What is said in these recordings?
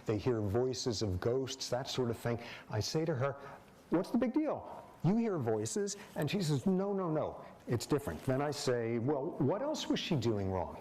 they hear voices of ghosts, that sort of thing. I say to her, what's the big deal? You hear voices? And she says, no, no, no, it's different. Then I say, well, what else was she doing wrong?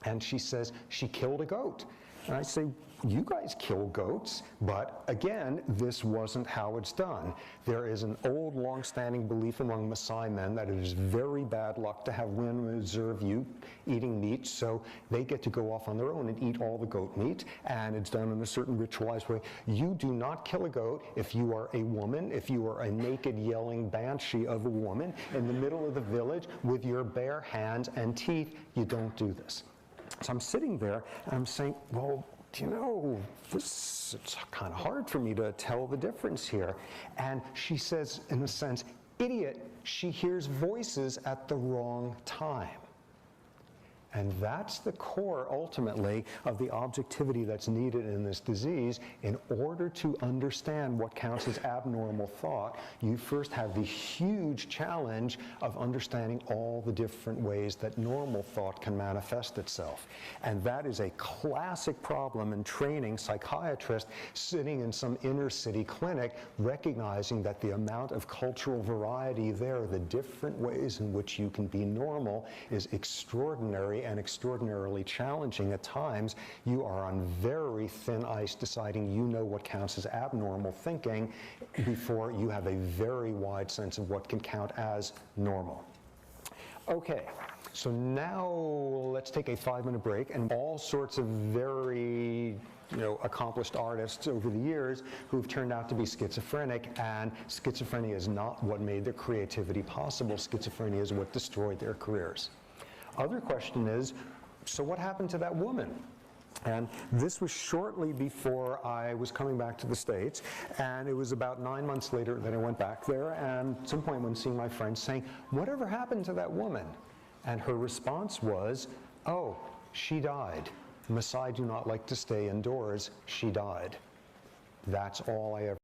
And she says, she killed a goat. And I say, you guys kill goats, but again, this wasn't how it's done. There is an old, long-standing belief among Maasai men that it is very bad luck to have women observe you eating meat, so they get to go off on their own and eat all the goat meat, and it's done in a certain ritualized way. You do not kill a goat if you are a woman, if you are a naked, yelling banshee of a woman in the middle of the village with your bare hands and teeth. You don't do this. So I'm sitting there, and I'm saying, well, you know, it's kind of hard for me to tell the difference here. And she says, in a sense, idiot, she hears voices at the wrong time. And that's the core, ultimately, of the objectivity that's needed in this disease. In order to understand what counts as abnormal thought, you first have the huge challenge of understanding all the different ways that normal thought can manifest itself. And that is a classic problem in training psychiatrists sitting in some inner city clinic, recognizing that the amount of cultural variety there, the different ways in which you can be normal, is extraordinary and extraordinarily challenging at times. You are on very thin ice deciding you know what counts as abnormal thinking before you have a very wide sense of what can count as normal. Okay, so now let's take a 5-minute break, and all sorts of very accomplished artists over the years who've turned out to be schizophrenic, and schizophrenia is not what made their creativity possible. Schizophrenia is what destroyed their careers. Other question is, so what happened to that woman? And this was shortly before I was coming back to the States, and it was about 9 months later that I went back there, and at some point when seeing my friends saying, whatever happened to that woman? And her response was, oh, she died. Maasai do not like to stay indoors. She died. That's all I ever